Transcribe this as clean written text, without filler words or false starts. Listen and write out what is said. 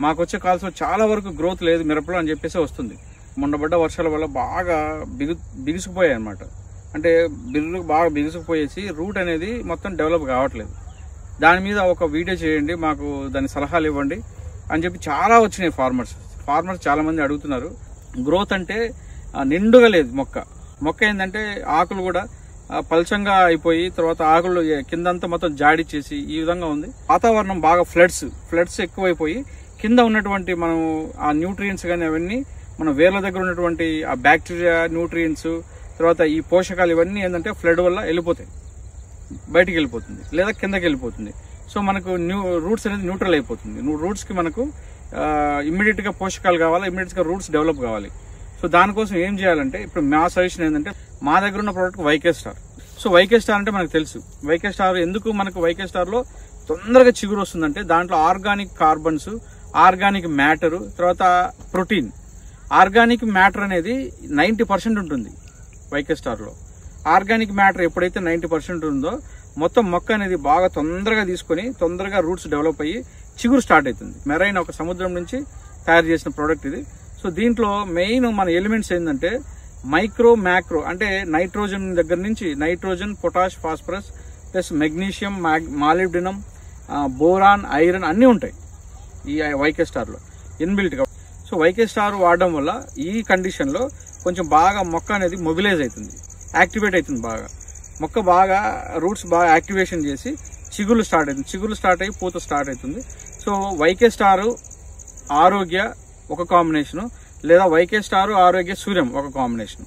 మాకు వచ్చే కాల్స్లో చాలా వరకు గ్రోత్ లేదు మిరపలో అని చెప్పేసి వస్తుంది. మొన్నబడ్డ వర్షాల వల్ల బాగా బిగుసుకుపోయాయి అనమాట. అంటే బిల్లు బాగా బిగుసుకుపోయేసి రూట్ అనేది మొత్తం డెవలప్ కావట్లేదు. దాని మీద ఒక వీడియో చేయండి, మాకు దాని సలహాలు ఇవ్వండి అని చెప్పి చాలా వచ్చినాయి. ఫార్మర్స్ చాలా మంది అడుగుతున్నారు. గ్రోత్ అంటే నిండుగా లేదు మొక్క ఏంటంటే ఆకులు కూడా పల్చంగా అయిపోయి తర్వాత ఆకులు కిందంతా మొత్తం జాడిచ్చేసి ఈ విధంగా ఉంది. వాతావరణం బాగా ఫ్లడ్స్ ఎక్కువైపోయి కింద ఉన్నటువంటి మనం ఆ న్యూట్రియంట్స్ కానీ అవన్నీ మన వేర్ల దగ్గర ఉన్నటువంటి ఆ బ్యాక్టీరియా న్యూట్రియంట్స్ తర్వాత ఈ పోషకాలు ఇవన్నీ ఏంటంటే ఫ్లడ్ వల్ల వెళ్ళిపోతాయి, బయటికి వెళ్ళిపోతుంది లేదా కిందకి వెళ్ళిపోతుంది. సో మనకు రూట్స్ అనేది న్యూట్రల్ అయిపోతుంది. రూట్స్కి మనకు ఇమ్మీడియట్గా పోషకాలు కావాలి, ఇమ్మీడియట్గా రూట్స్ డెవలప్ కావాలి. సో దానికోసం ఏం చేయాలంటే ఇప్పుడు మా సజెషన్ ఏంటంటే మా దగ్గర ఉన్న product YK star. So YK star అంటే మనకు తెలుసు. వైకే స్టార్ ఎందుకు మనకు వైకే స్టార్లో తొందరగా చిగురు వస్తుందంటే దాంట్లో ఆర్గానిక్ కార్బన్స్, ఆర్గానిక్ మ్యాటర్, తర్వాత ప్రోటీన్. ఆర్గానిక్ మ్యాటర్ అనేది 90% ఉంటుంది వైకే స్టార్లో. ఆర్గానిక్ మ్యాటర్ ఎప్పుడైతే 90% ఉందో మొత్తం మొక్క అనేది బాగా తొందరగా తీసుకొని తొందరగా రూట్స్ డెవలప్ అయ్యి చిగురు స్టార్ట్ అవుతుంది. మెరైన్ ఒక సముద్రం నుంచి తయారు చేసిన ప్రోడక్ట్ ఇది. సో దీంట్లో మెయిన్ మన ఎలిమెంట్స్ ఏంటంటే మైక్రో మ్యాక్రో అంటే నైట్రోజన్ దగ్గర నుంచి nitrogen, potash, phosphorus plus magnesium, molybdenum, boron, iron అన్నీ ఉంటాయి ఈ వైకే స్టార్లో ఇన్బిల్ట్గా. సో వైకే స్టార్ వాడడం వల్ల ఈ కండిషన్లో కొంచెం బాగా మొక్క అనేది మొబిలైజ్ అవుతుంది, యాక్టివేట్ అవుతుంది. మొక్క బాగా రూట్స్ బాగా యాక్టివేషన్ చేసి చిగుళ్ళు స్టార్ట్ అవుతుంది. చిగుళ్ళు స్టార్ట్ అయ్యి పూత స్టార్ట్ అవుతుంది. సో వైకే స్టారు ఆరోగ్య ఒక కాంబినేషను, లేదా వైకే స్టారు ఆరోగ్య సూర్యం ఒక కాంబినేషన్.